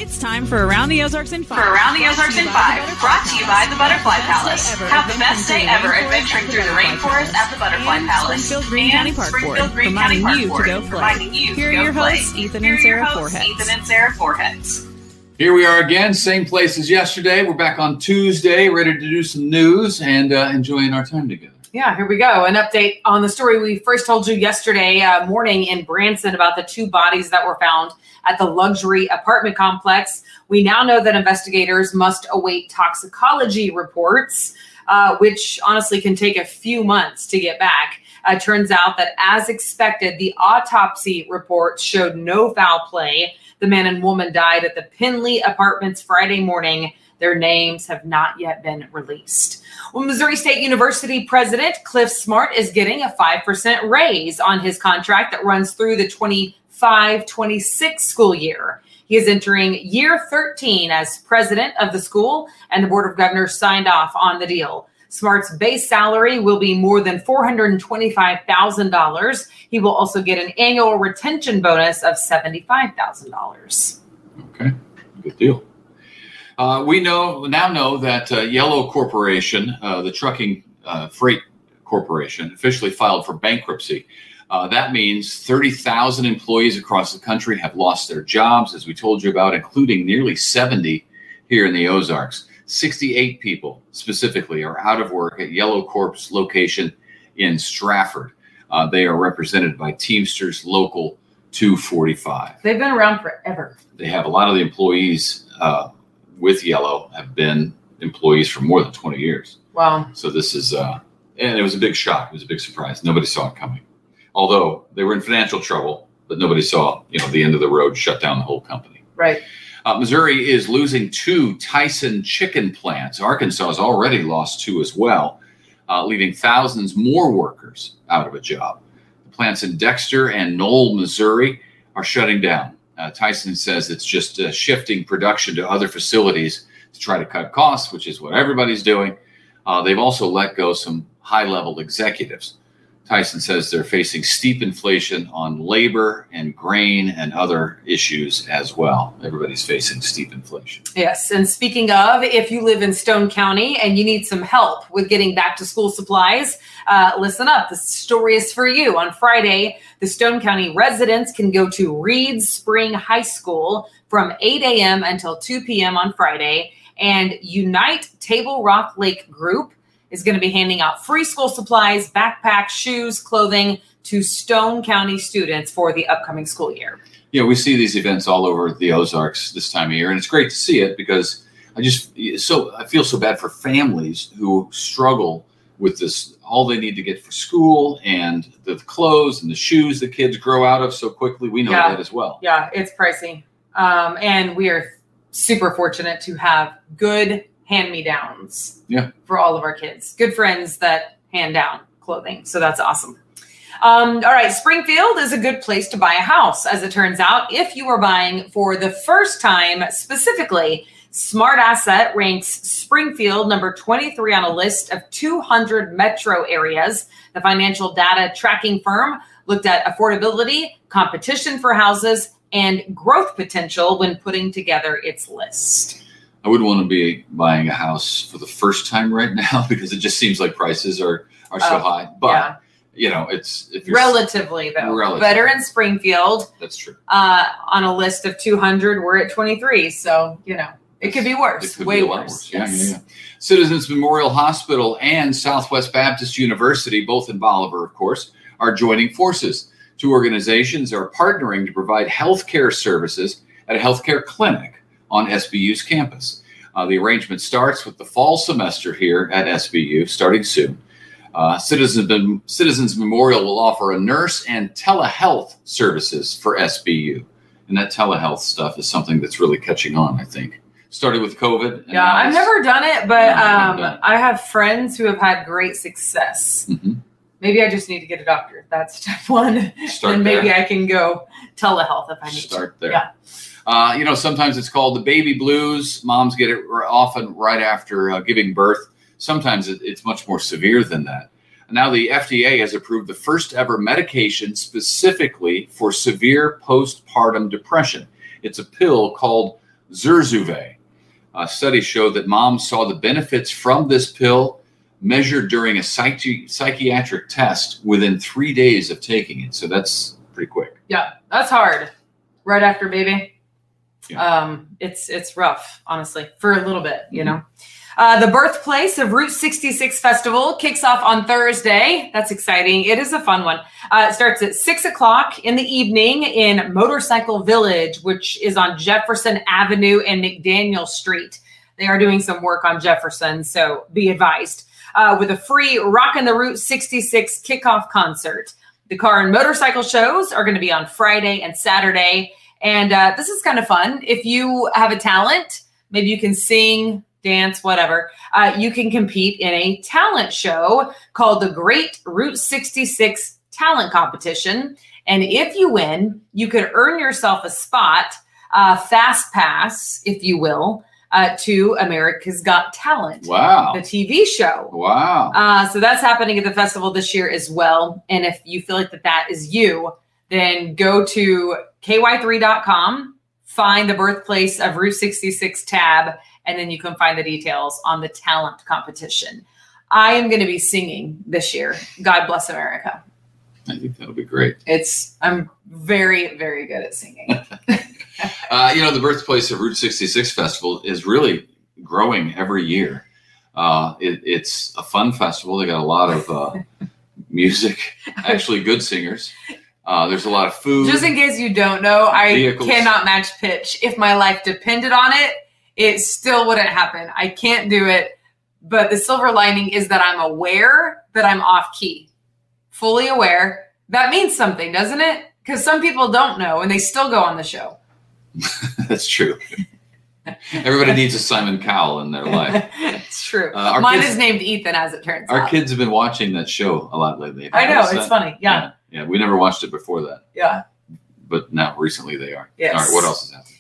It's time for Around the Ozarks in 5. Brought to you by the Butterfly Palace. Have the best day ever adventuring through the rainforest at the Butterfly Palace. Springfield Green County Park Board, reminding you to go play. Here are your hosts, Ethan and Sarah Foreheads. Here we are again, same place as yesterday. We're back on Tuesday, ready to do some news and enjoying our time together. Yeah, here we go. An update on the story we first told you yesterday morning in Branson about the 2 bodies that were found at the luxury apartment complex. We now know that investigators must await toxicology reports, which honestly can take a few months to get back. Turns out that, as expected, the autopsy report showed no foul play. The man and woman died at the Penley Apartments Friday morning. Their names have not yet been released. Well, Missouri State University President Cliff Smart is getting a 5% raise on his contract that runs through the 25-26 school year. He is entering year 13 as president of the school, and the Board of Governors signed off on the deal. Smart's base salary will be more than $425,000. He will also get an annual retention bonus of $75,000. Okay, good deal. We now know that Yellow Corporation, the trucking freight corporation, officially filed for bankruptcy. That means 30,000 employees across the country have lost their jobs, as we told you about, including nearly 70 here in the Ozarks. 68 people specifically are out of work at Yellow Corp's location in Stratford. They are represented by Teamsters Local 245. They've been around forever. They have a lot of the employees with Yellow have been employees for more than 20 years. Wow. So this is, and it was a big shock. It was a big surprise. Nobody saw it coming. Although they were in financial trouble, but nobody saw, the end of the road shut down the whole company. Right. Missouri is losing 2 Tyson chicken plants. Arkansas has already lost 2 as well, leaving thousands more workers out of a job. The plants in Dexter and Knoll, Missouri are shutting down. Tyson says it's just shifting production to other facilities to try to cut costs, which is what everybody's doing. They've also let go some high-level executives. Tyson says they're facing steep inflation on labor and grain and other issues as well. Everybody's facing steep inflation. Yes. And speaking of, if you live in Stone County and you need some help with getting back to school supplies, listen up. This story is for you. On Friday, the Stone County residents can go to Reed Spring High School from 8 a.m. until 2 p.m. on Friday. And Unite Table Rock Lake Group is going to be handing out free school supplies, backpacks, shoes, clothing to Stone County students for the upcoming school year. Yeah, we see these events all over the Ozarks this time of year, and it's great to see it because I feel so bad for families who struggle with this, all they need to get for school and the clothes and the shoes the kids grow out of so quickly. We know that as well. Yeah, it's pricey. And we are super fortunate to have good hand-me-downs for all of our kids. Good friends that hand down clothing. So that's awesome. All right. Springfield is a good place to buy a house, as it turns out. If you are buying for the first time specifically, Smart Asset ranks Springfield number 23 on a list of 200 metro areas. The financial data tracking firm looked at affordability, competition for houses, and growth potential when putting together its list. I wouldn't want to be buying a house for the first time right now because it just seems like prices are so high. But, it's if you're relatively, better in Springfield. That's true. On a list of 200, we're at 23. So, it could be worse. It could be a lot worse. Yes. Yeah. Citizens Memorial Hospital and Southwest Baptist University, both in Bolivar, of course, are joining forces. 2 organizations are partnering to provide healthcare services at a healthcare clinic on SBU's campus. The arrangement starts with the fall semester here at SBU, starting soon. Citizens Memorial will offer a nurse and telehealth services for SBU. And that telehealth stuff is something that's really catching on, I think. Started with COVID. Yeah, I've never done it, but I have friends who have had great success. Mm-hmm. Maybe I just need to get a doctor. That's step 1. And maybe I can go telehealth if I need to. Start there. Yeah. Sometimes it's called the baby blues. Moms get it often right after giving birth. Sometimes it's much more severe than that. Now the FDA has approved the first ever medication specifically for severe postpartum depression. It's a pill called Zurzuvae. Studies showed that moms saw the benefits from this pill measured during a psychiatric test within 3 days of taking it. So that's pretty quick. Yeah, that's hard. Right after baby. Yeah. It's rough, honestly, for a little bit, you know. The birthplace of Route 66 Festival kicks off on Thursday. That's exciting. It is a fun one. It starts at 6 o'clock in the evening in Motorcycle Village, which is on Jefferson Avenue and McDaniel Street. They are doing some work on Jefferson, so be advised. With a free Rockin' the Route 66 kickoff concert. The car and motorcycle shows are going to be on Friday and Saturday. And this is kind of fun. If you have a talent, maybe you can sing, dance, whatever, you can compete in a talent show called the Great Route 66 Talent Competition. And if you win, you could earn yourself a spot, fast pass, if you will, to America's Got Talent. Wow. The TV show. Wow. So that's happening at the festival this year as well. And if you feel like that is you, then go to ky3.com, find the birthplace of Route 66 tab, and then you can find the details on the talent competition. I am going to be singing this year. God bless America. I think that'll be great. I'm very, very good at singing. The birthplace of Route 66 Festival is really growing every year. It's a fun festival. They got a lot of music, actually good singers. There's a lot of food. Just in case you don't know, I vehicles. Cannot match pitch. If my life depended on it, it still wouldn't happen. I can't do it. But the silver lining is that I'm aware that I'm off key. Fully aware. That means something, doesn't it? Because some people don't know and they still go on the show. That's true. Everybody needs a Simon Cowell in their life. It's true. Mine is named Ethan, as it turns out. Our kids have been watching that show a lot lately. I know. It's funny. Yeah. Yeah. We never watched it before that. Yeah. But now recently they are. Yes. All right. What else is happening?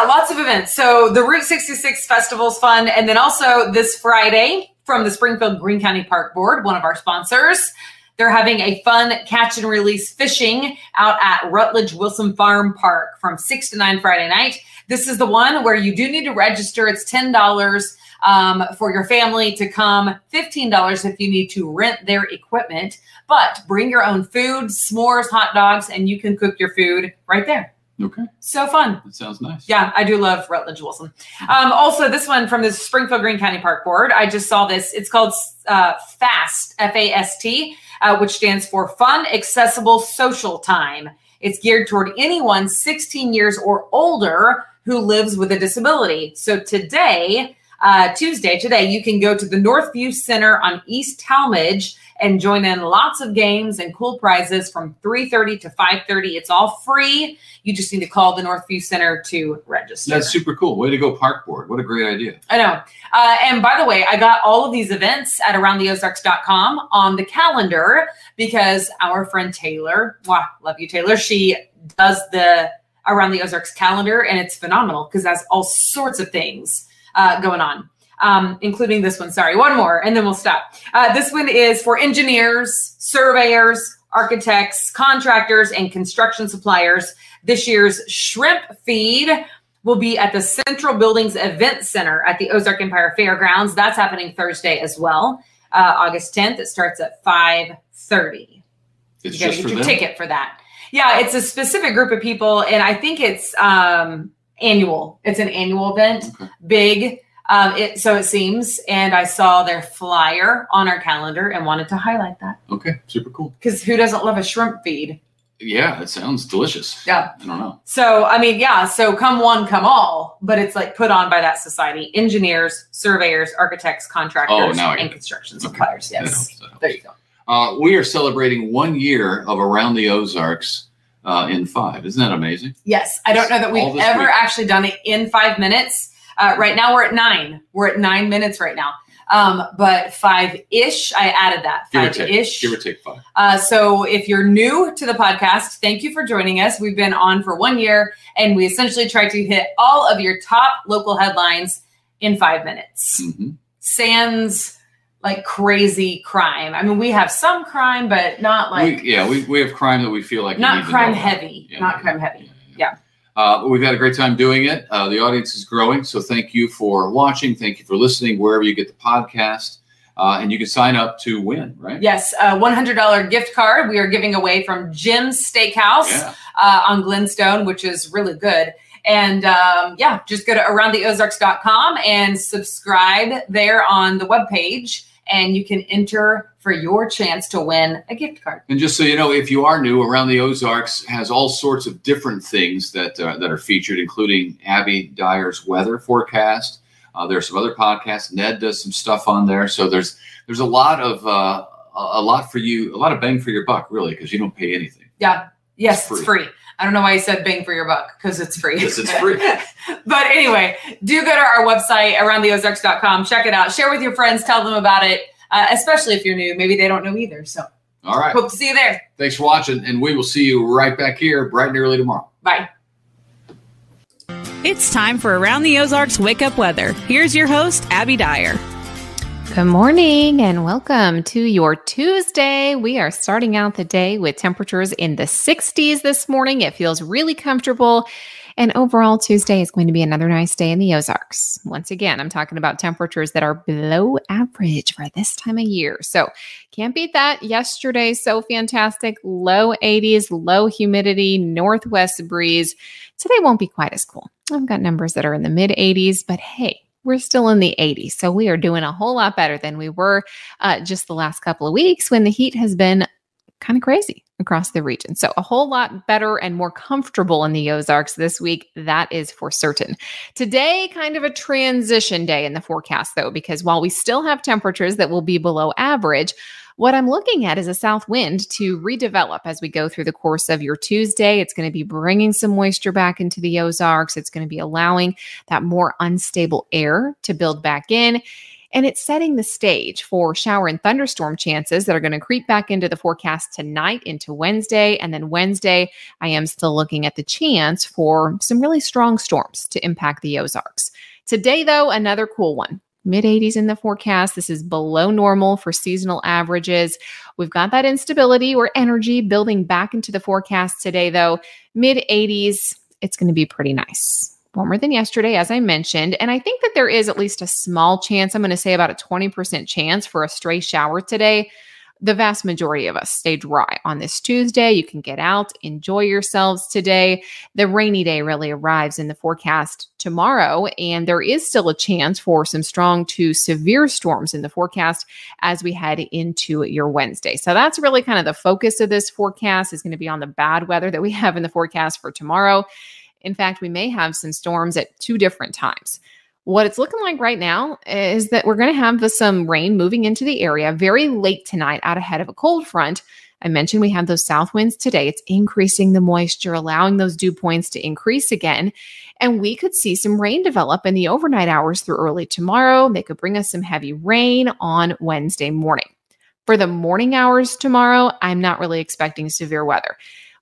Lots of events. So the Route 66 Festival's fun. And then also this Friday from the Springfield Greene County Park Board, one of our sponsors, they're having a fun catch and release fishing out at Rutledge Wilson Farm Park from 6 to 9 Friday night. This is the one where you do need to register. It's $10 for your family to come, $15 if you need to rent their equipment. But bring your own food, s'mores, hot dogs, and you can cook your food right there. Okay. So fun. That sounds nice. Yeah, I do love Rutledge Wilson. Also, this one from the Springfield Greene County Park Board. I just saw this. It's called FAST, F-A-S-T, which stands for Fun, Accessible, Social Time. It's geared toward anyone 16 years or older who lives with a disability. So today, Tuesday, you can go to the Northview Center on East Talmadge and join in lots of games and cool prizes from 3:30 to 5:30. It's all free. You just need to call the Northview Center to register. That's super cool. Way to go, Park Board. What a great idea. I know. And by the way, I got all of these events at aroundtheozarks.com on the calendar because our friend Taylor, love you, Taylor, she does the Around the Ozarks calendar, and it's phenomenal because it has all sorts of things going on. Including this one. Sorry, one more, and then we'll stop. This one is for engineers, surveyors, architects, contractors, and construction suppliers. This year's shrimp feed will be at the Central Buildings Event Center at the Ozark Empire Fairgrounds. That's happening Thursday as well, August 10th. It starts at 5:30. It's you got to get your ticket for that. Yeah, it's a specific group of people, and I think it's annual. It's an annual event, okay. Big. So it seems, and I saw their flyer on our calendar and wanted to highlight that. Okay, super cool. Because who doesn't love a shrimp feed? Yeah, it sounds delicious. Yeah. I don't know. So, I mean, yeah, so come one, come all, but it's like put on by that society. Engineers, surveyors, architects, contractors, and construction suppliers. Okay. Yes. That helps. There you go. We are celebrating 1 year of Around the Ozarks in 5. Isn't that amazing? Yes. I don't know that we've ever actually done it in 5 minutes. Right now we're at 9. We're at 9 minutes right now. But 5-ish, I added that. 5-ish. Give or take 5. So if you're new to the podcast, thank you for joining us. We've been on for 1 year, and we essentially try to hit all of your top local headlines in 5 minutes. Mm-hmm. Sans like crazy crime. I mean, we have some crime, but not like... We have crime that we feel like... Not crime heavy. Yeah, not crime heavy. Yeah. We've had a great time doing it. The audience is growing, so thank you for watching. Thank you for listening wherever you get the podcast. And you can sign up to win, right? Yes, a $100 gift card we are giving away from Jim's Steakhouse on Glenstone, which is really good. And just go to aroundtheozarks.com and subscribe there on the webpage, and you can enter for your chance to win a gift card. And just so you know, if you are new, Around the Ozarks has all sorts of different things that are featured, including Abby Dyer's weather forecast. There's some other podcasts. Ned does some stuff on there. So there's a lot of for you, a lot of bang for your buck, really, because you don't pay anything. Yeah. Yes, it's free. I don't know why I said bang for your buck, because it's free. Yes, it's free. But anyway, do go to our website, aroundtheozarks.com. Check it out. Share with your friends. Tell them about it, especially if you're new. Maybe they don't know either. So all right. Hope to see you there. Thanks for watching, and we will see you right back here bright and early tomorrow. Bye. It's time for Around the Ozarks Wake Up Weather. Here's your host, Abby Dyer. Good morning and welcome to your Tuesday. We are starting out the day with temperatures in the 60s this morning. It feels really comfortable. And overall, Tuesday is going to be another nice day in the Ozarks. Once again, I'm talking about temperatures that are below average for this time of year. So can't beat that. Yesterday, so fantastic. Low 80s, low humidity, northwest breeze. Today won't be quite as cool. I've got numbers that are in the mid 80s, but hey, we're still in the 80s. So we are doing a whole lot better than we were just the last couple of weeks when the heat has been kind of crazy across the region. So a whole lot better and more comfortable in the Ozarks this week. That is for certain. Today, kind of a transition day in the forecast though, because while we still have temperatures that will be below average, what I'm looking at is a south wind to redevelop as we go through the course of your Tuesday. It's going to be bringing some moisture back into the Ozarks. It's going to be allowing that more unstable air to build back in. And it's setting the stage for shower and thunderstorm chances that are going to creep back into the forecast tonight into Wednesday. And then Wednesday, I am still looking at the chance for some really strong storms to impact the Ozarks. Today, though, another cool one. Mid 80s in the forecast. This is below normal for seasonal averages. We've got that instability or energy building back into the forecast today, though. Mid 80s, it's going to be pretty nice. Warmer than yesterday, as I mentioned. And I think that there is at least a small chance, I'm going to say about a 20% chance for a stray shower today. The vast majority of us stay dry on this Tuesday. You can get out, enjoy yourselves today. The rainy day really arrives in the forecast tomorrow, and there is still a chance for some strong to severe storms in the forecast as we head into your Wednesday. So that's really kind of the focus of this forecast is going to be on the bad weather that we have in the forecast for tomorrow. In fact, we may have some storms at two different times. What it's looking like right now is that we're going to have some rain moving into the area very late tonight out ahead of a cold front. I mentioned we have those south winds today. It's increasing the moisture, allowing those dew points to increase again. And we could see some rain develop in the overnight hours through early tomorrow. They could bring us some heavy rain on Wednesday morning. For the morning hours tomorrow, I'm not really expecting severe weather.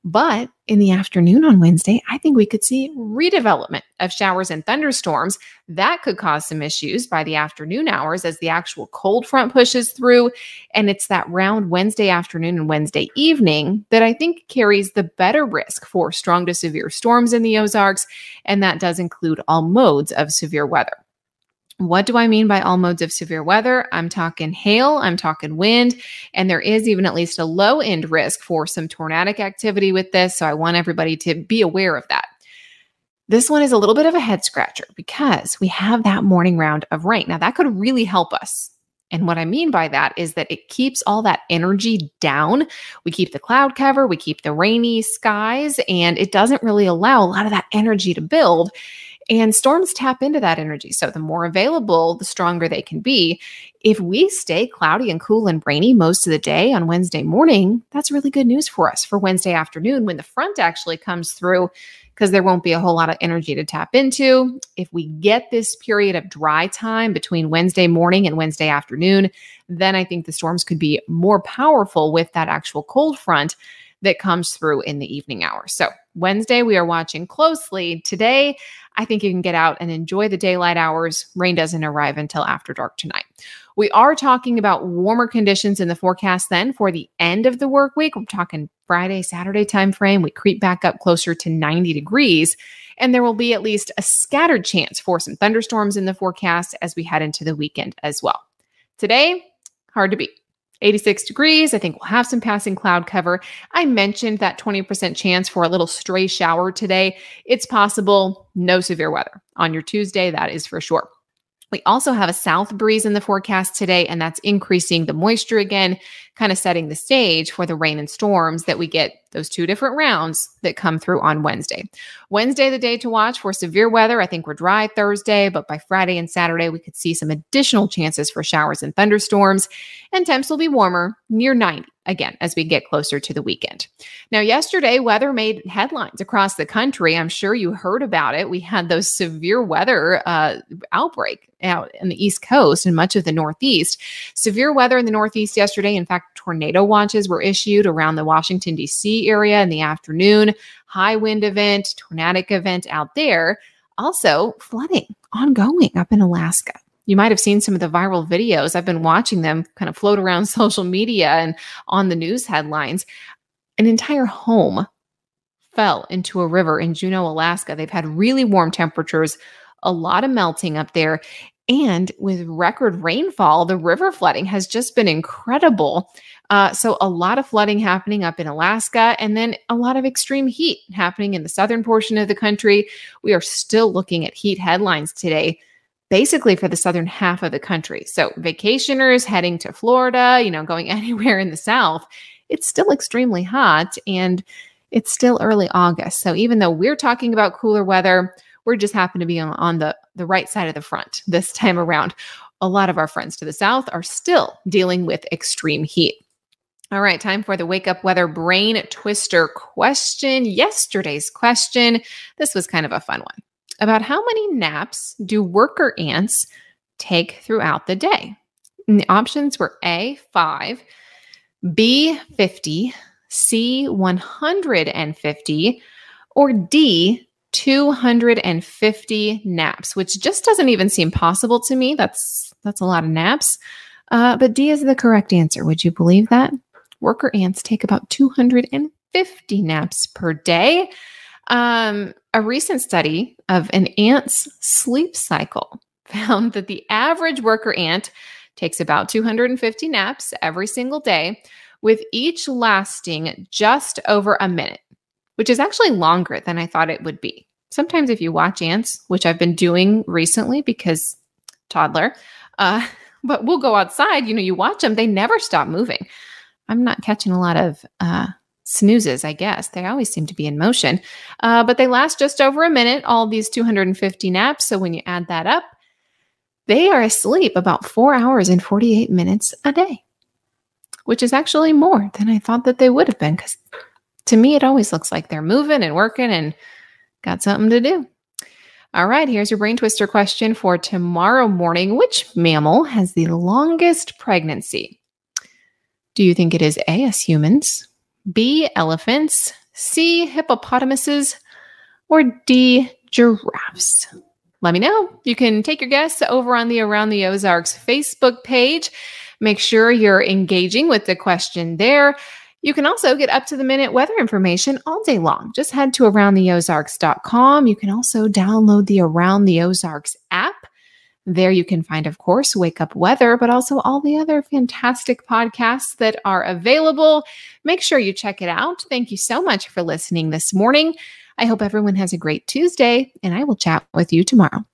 But in the afternoon on Wednesday, I think we could see redevelopment of showers and thunderstorms. That could cause some issues by the afternoon hours as the actual cold front pushes through. And it's that round Wednesday afternoon and Wednesday evening that I think carries the better risk for strong to severe storms in the Ozarks. And that does include all modes of severe weather. What do I mean by all modes of severe weather? I'm talking hail, I'm talking wind, and there is even at least a low end risk for some tornadic activity with this. So I want everybody to be aware of that. This one is a little bit of a head scratcher because we have that morning round of rain. Now that could really help us. And what I mean by that is that it keeps all that energy down. We keep the cloud cover, we keep the rainy skies, and it doesn't really allow a lot of that energy to build. And storms tap into that energy. So the more available, the stronger they can be. If we stay cloudy and cool and rainy most of the day on Wednesday morning, that's really good news for us for Wednesday afternoon when the front actually comes through, because there won't be a whole lot of energy to tap into. If we get this period of dry time between Wednesday morning and Wednesday afternoon, then I think the storms could be more powerful with that actual cold front that comes through in the evening hours. So Wednesday, we are watching closely. Today, I think you can get out and enjoy the daylight hours. Rain doesn't arrive until after dark tonight. We are talking about warmer conditions in the forecast then for the end of the work week. We're talking Friday, Saturday timeframe, we creep back up closer to 90 degrees. And there will be at least a scattered chance for some thunderstorms in the forecast as we head into the weekend as well. Today, hard to beat. 86 degrees. I think we'll have some passing cloud cover. I mentioned that 20% chance for a little stray shower today. It's possible. No severe weather on your Tuesday. That is for sure. We also have a south breeze in the forecast today, and that's increasing the moisture again, kind of setting the stage for the rain and storms that we get, those two different rounds that come through on Wednesday. Wednesday, the day to watch for severe weather. I think we're dry Thursday, but by Friday and Saturday, we could see some additional chances for showers and thunderstorms, and temps will be warmer, near 90 again as we get closer to the weekend. Now, yesterday, weather made headlines across the country. I'm sure you heard about it. We had those severe weather outbreak out in the East Coast and much of the Northeast. Severe weather in the Northeast yesterday. In fact, tornado watches were issued around the Washington, D.C. area in the afternoon. High wind event, tornadic event out there. Also, flooding ongoing up in Alaska. You might have seen some of the viral videos. I've been watching them kind of float around social media and on the news headlines. An entire home fell into a river in Juneau, Alaska. They've had really warm temperatures, a lot of melting up there. And with record rainfall, the river flooding has just been incredible. So a lot of flooding happening up in Alaska, and then a lot of extreme heat happening in the southern portion of the country. We are still looking at heat headlines today, basically for the southern half of the country. So vacationers heading to Florida, going anywhere in the South, it's still extremely hot and it's still early August. So even though we're talking about cooler weather, we're just happen to be on the right side of the front this time around. A lot of our friends to the south are still dealing with extreme heat. All right, time for the Wake Up Weather Brain Twister question. Yesterday's question, this was kind of a fun one. About how many naps do worker ants take throughout the day? And the options were A, 5, B, 50, C, 150, or D, 250 naps, which just doesn't even seem possible to me. That's a lot of naps. But D is the correct answer. Would you believe that? Worker ants take about 250 naps per day. A recent study of an ant's sleep cycle found that the average worker ant takes about 250 naps every single day, with each lasting just over a minute, which is actually longer than I thought it would be. Sometimes if you watch ants, which I've been doing recently because toddler, but we'll go outside, you watch them, they never stop moving. I'm not catching a lot of snoozes, I guess. They always seem to be in motion, but they last just over a minute, all these 250 naps. So when you add that up, they are asleep about 4 hours and 48 minutes a day, which is actually more than I thought that they would have been, because to me, it always looks like they're moving and working and got something to do. All right, here's your brain twister question for tomorrow morning. Which mammal has the longest pregnancy? Do you think it is A, us humans, B, elephants, C, hippopotamuses, or D, giraffes? Let me know. You can take your guess over on the Around the Ozarks Facebook page. Make sure you're engaging with the question there. You can also get up-to-the-minute weather information all day long. Just head to aroundtheozarks.com. You can also download the Around the Ozarks app. There you can find, of course, Wake Up Weather, but also all the other fantastic podcasts that are available. Make sure you check it out. Thank you so much for listening this morning. I hope everyone has a great Tuesday, and I will chat with you tomorrow.